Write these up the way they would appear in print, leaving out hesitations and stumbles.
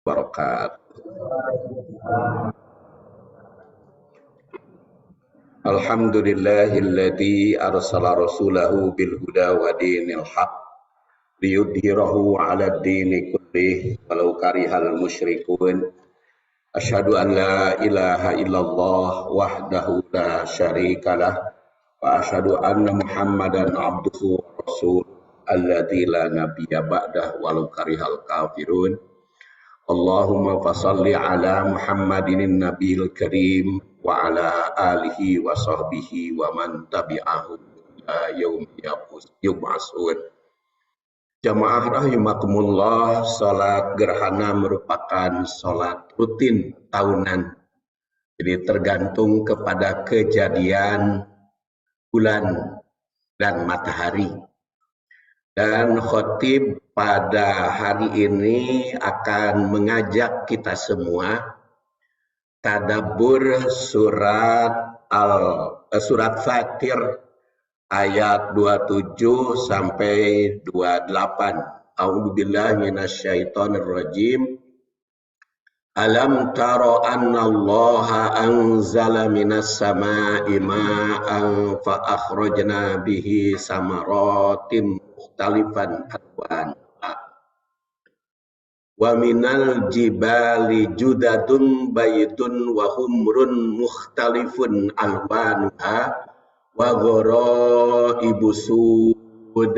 wabarakatuh. Alhamdulillahilladzi arsala rasulahu bil huda wa dinil haq liyudhhirahu 'ala dini kullih walau karihal musyrikun. Asyhadu an la ilaha illallah wahdahu la syarikalah wa asyhadu anna Muhammadan abduhu wa rasul alladzi la nabiyya ba'dah walau karihal kafirun. Allahumma fasalli ala Muhammadin nabiyil karim wa ala alihi wa sahbihi wa man tabi'ahum ila yaumil yub'atsun. Jamaah rahimakumullah, salat gerhana merupakan salat rutin tahunan. Jadi tergantung kepada kejadian bulan dan matahari. Dan khotib pada hari ini akan mengajak kita semua tadabbur surat Fatir ayat 27 sampai 28. A'udzubillahi minasyaitonirrajim. Alam taro annallaha anzala minas sama'i ma'an fa akhrajna bihi samaratim mukhtalifan alwan wa minal jibali judadun baytun wa humrun mukhtalifun alwanuha wa ghoraibu sud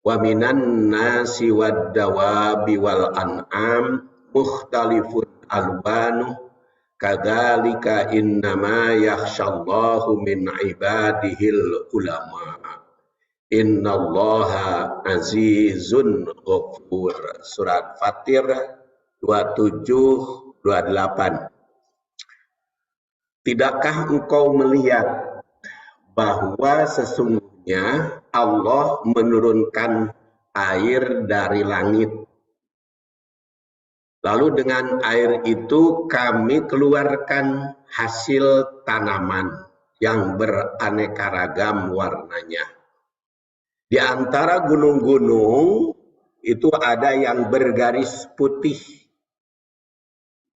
wa minan nasi wad dawabi wal an'am mukhtalifun alwanu kadzalika innama yakhshallahu min ibadihil ulama innallaha azizun ghafur. Surat Fatir 27-28. Tidakkah engkau melihat bahwa sesungguhnya Allah menurunkan air dari langit, lalu dengan air itu kami keluarkan hasil tanaman yang beraneka ragam warnanya. Di antara gunung-gunung itu ada yang bergaris putih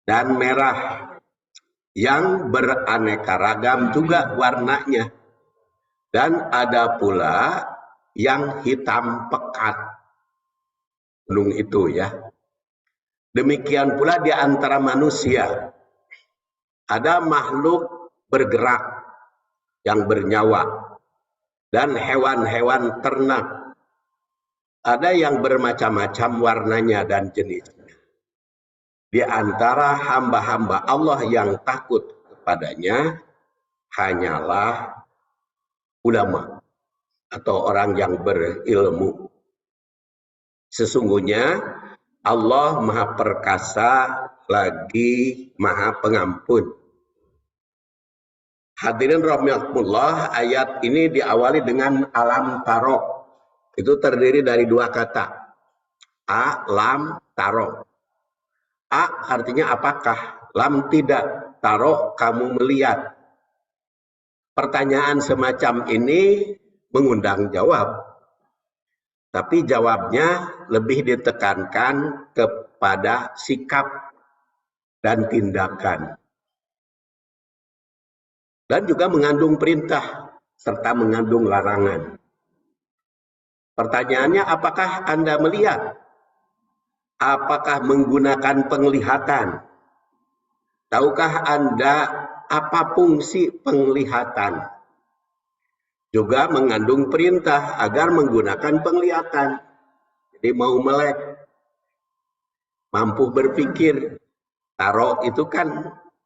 dan merah, yang beraneka ragam juga warnanya. Dan ada pula yang hitam pekat, gunung itu ya. Demikian pula di antara manusia, ada makhluk bergerak yang bernyawa dan hewan-hewan ternak. Ada yang bermacam-macam warnanya dan jenisnya. Di antara hamba-hamba Allah yang takut kepadanya hanyalah ulama atau orang yang berilmu. Sesungguhnya Allah Maha Perkasa lagi Maha Pengampun. Hadirin rahimakumullah, ayat ini diawali dengan alam taro. Itu terdiri dari dua kata. A, lam, taro. A artinya apakah? Lam tidak. Taro kamu melihat. Pertanyaan semacam ini mengundang jawab. Tapi jawabnya lebih ditekankan kepada sikap dan tindakan. Dan juga mengandung perintah serta mengandung larangan. Pertanyaannya, apakah Anda melihat? Apakah menggunakan penglihatan? Tahukah Anda apa fungsi penglihatan? Juga mengandung perintah agar menggunakan penglihatan. Jadi mau melek, mampu berpikir. Taro itu kan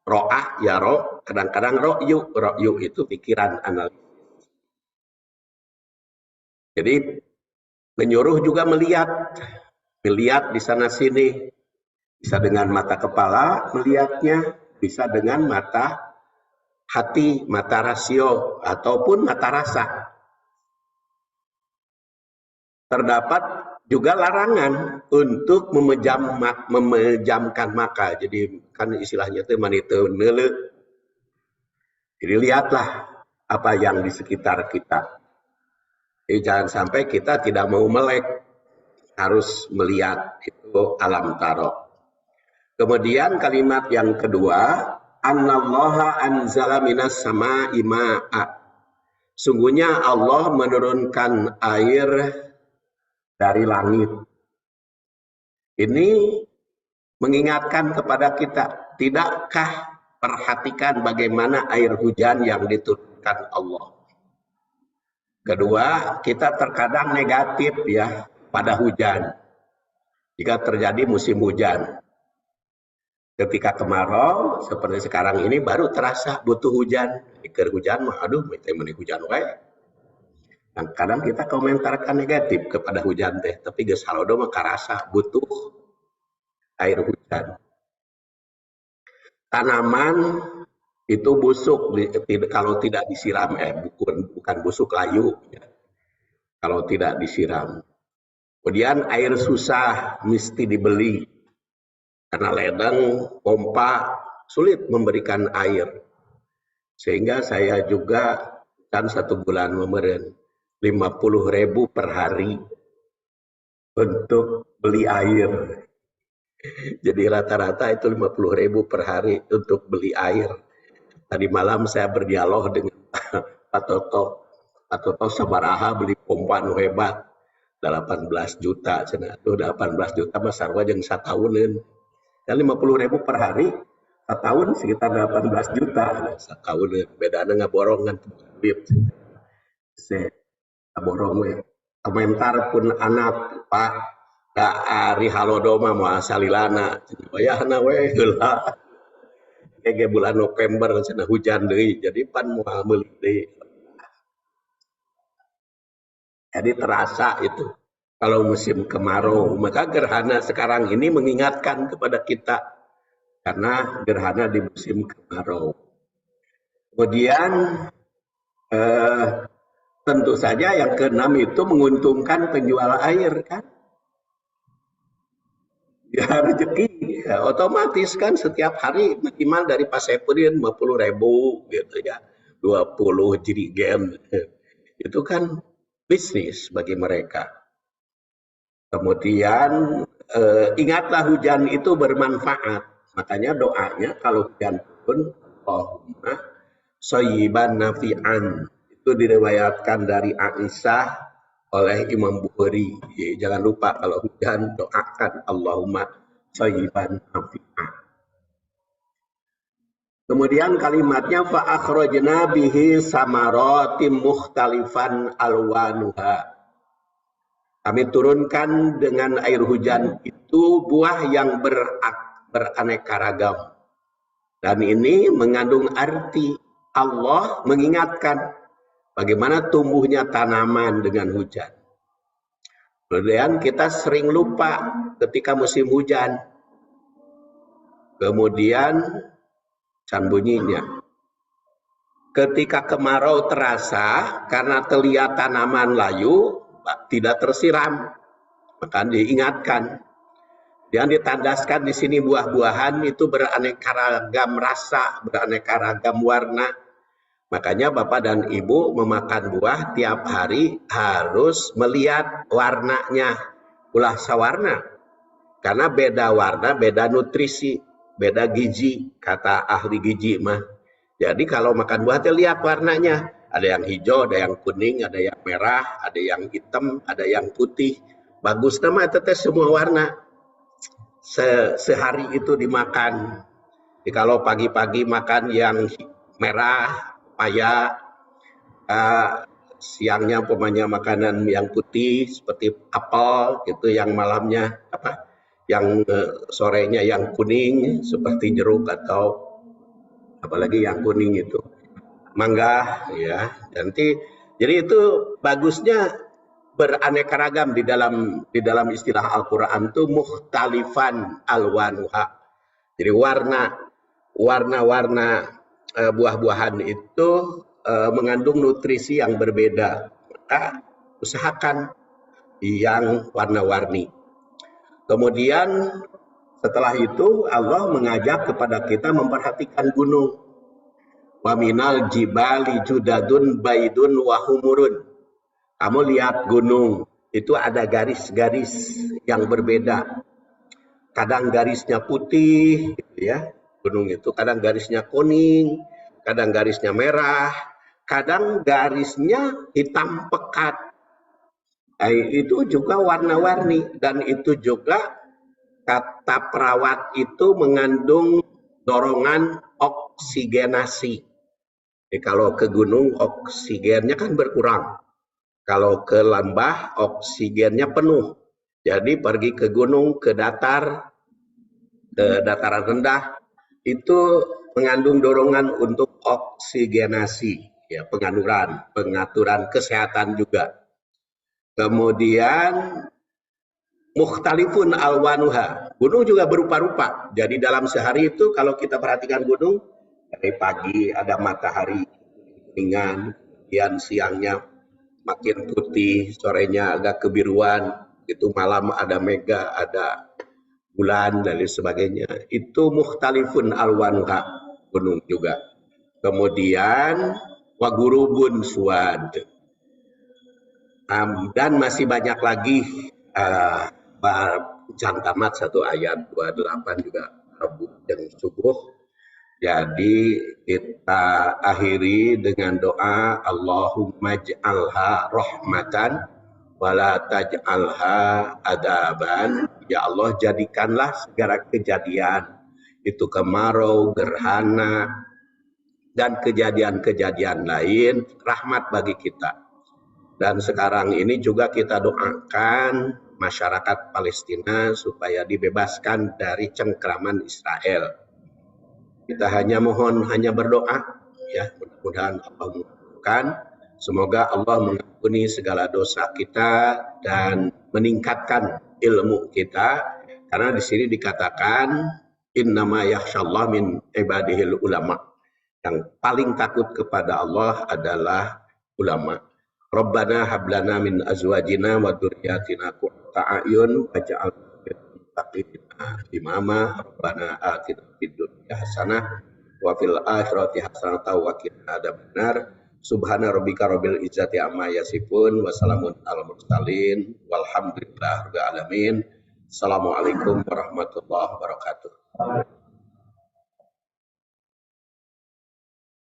ro'ah, ya ro', kadang-kadang ro'yu. Ro'yu itu pikiran, analisis. Jadi menyuruh juga melihat. Melihat di sana sini. Bisa dengan mata kepala melihatnya, bisa dengan mata hati, mata rasio, ataupun mata rasa. Terdapat juga larangan untuk memejamkan mata. Jadi kan istilahnya itu maniteu neuleu. Jadi lihatlah apa yang di sekitar kita. Jadi jangan sampai kita tidak mau melek, harus melihat. Itu alam taro. Kemudian kalimat yang kedua, Annallaha anzala minas sama'i ma'a. Sungguhnya Allah menurunkan air dari langit. Ini mengingatkan kepada kita, tidakkah perhatikan bagaimana air hujan yang diturunkan Allah. Kedua, kita terkadang negatif ya pada hujan. Jika terjadi musim hujan. Ketika kemarau seperti sekarang ini baru terasa butuh hujan. Iker hujan mah aduh meni hujan wae. Nah, kadang kita komentarkan negatif kepada hujan teh, tapi geus halodo mah karasa butuh air hujan. Tanaman itu busuk kalau tidak disiram, bukan busuk layu ya. Kalau tidak disiram. Kemudian air susah mesti dibeli karena ledeng, pompa sulit memberikan air. Sehingga saya juga kan 1 bulan memberi 50.000 per hari untuk beli air. Jadi rata-rata itu 50.000 per hari untuk beli air. Tadi malam saya berdialog dengan Pak Toto. Pak Toto sabaraha beli pompa nu hebat. 18 juta. Aduh 18 juta mah sarua jeung satauneun. Kan 50.000 per hari, setahun sekitar 18 juta. Setahun bedana ngaborong kan duit. Saya ngaborong we. Komentar pun anak, Pak, da ari halodo mah moal salilana. Wayahna we heula. Kayak bulan November cenah hujan deui, jadi pan moal meuli deui. Jadi terasa itu. Kalau musim kemarau, maka gerhana sekarang ini mengingatkan kepada kita karena gerhana di musim kemarau. Kemudian tentu saja yang keenam itu menguntungkan penjual air kan. Ya rezeki, ya, otomatis kan setiap hari minimal dari Pasepudin 50.000 gitu ya, 20 jirigen. Itu kan bisnis bagi mereka. Kemudian ingatlah hujan itu bermanfaat. Makanya doanya kalau hujan turun, Allahumma shayyiban nafi'an. Itu diriwayatkan dari Aisyah oleh Imam Bukhari. Jangan lupa kalau hujan doakan Allahumma shayyiban nafi'an. Kemudian kalimatnya fa akhrajna bihi samaratim mukhtalifan alwanuha. Kami turunkan dengan air hujan itu buah yang beraneka ragam. Dan ini mengandung arti Allah mengingatkan bagaimana tumbuhnya tanaman dengan hujan. Kemudian kita sering lupa ketika musim hujan. Kemudian can bunyinya. Ketika kemarau terasa karena terlihat tanaman layu, tidak tersiram, maka diingatkan. Yang ditandaskan di sini buah-buahan itu beraneka ragam rasa, beraneka ragam warna. Makanya Bapak dan Ibu memakan buah tiap hari harus melihat warnanya, ulah sawarna. Karena beda warna, beda nutrisi, beda gizi, kata ahli gizi mah. Jadi kalau makan buah lihat warnanya. Ada yang hijau, ada yang kuning, ada yang merah, ada yang hitam, ada yang putih. Bagus nama itu semua warna. Sehari itu dimakan. Jadi kalau pagi-pagi makan yang merah, paya, siangnya umpamanya makanan yang putih seperti apel, gitu. Yang malamnya apa? Yang sorenya yang kuning seperti jeruk atau apalagi yang kuning itu. Mangga ya, nanti jadi itu bagusnya beraneka ragam di dalam istilah Al-Qur'an itu mukhtalifan alwanuha. Jadi warna-warna buah-buahan itu mengandung nutrisi yang berbeda. Maka usahakan yang warna-warni. Kemudian setelah itu Allah mengajak kepada kita memperhatikan gunung. Wa minal jibali judadun baidun wa humurun. Kamu lihat gunung, itu ada garis-garis yang berbeda. kadang garisnya putih, gitu ya. Gunung itu kadang garisnya kuning, kadang garisnya merah, kadang garisnya hitam pekat. Itu juga warna-warni, dan itu juga kata perawat itu mengandung dorongan oksigenasi. Jadi kalau ke gunung oksigennya kan berkurang, kalau ke lembah oksigennya penuh. Jadi pergi ke gunung, ke dataran rendah, itu mengandung dorongan untuk oksigenasi, ya, pengaturan kesehatan juga. Kemudian mukhtalifun alwanuha, gunung juga berupa-rupa. Jadi dalam sehari itu kalau kita perhatikan gunung, dari pagi ada matahari kuningan, kemudian siangnya makin putih, sorenya agak kebiruan, itu malam ada mega, ada bulan dan lain sebagainya. Itu mukhtalifun alwanuha, gunung juga. Kemudian wagurubun suad, dan masih banyak lagi. Bacaan tamat 1 ayat 28 juga Rabu dan subuh. Jadi kita akhiri dengan doa Allahumma ja'alha rahmatan wala taj'alha adaban. Ya Allah, jadikanlah segala kejadian itu kemarau, gerhana, dan kejadian-kejadian lain rahmat bagi kita. Dan sekarang ini juga kita doakan masyarakat Palestina supaya dibebaskan dari cengkraman Israel. Kita hanya berdoa, ya, mudah-mudahan Allah mengabulkan. Semoga Allah mengampuni segala dosa kita dan meningkatkan ilmu kita, karena di sini dikatakan innama yakhshallah min ibadihil ulama. Yang paling takut kepada Allah adalah ulama. Rabbana hablana min azwajina wa dzurriyyatina qurrata a'yun waj'alna lil muttaqina imama. Rabbana atina fid dunya hasanah wa fil akhirati hasanah wa qina adzabannar. Subhana rabbika rabbil izzati amma yasifun wa salamun alal mursalin walhamdulillahi rabbil alamin. Assalamualaikum warahmatullahi wabarakatuh.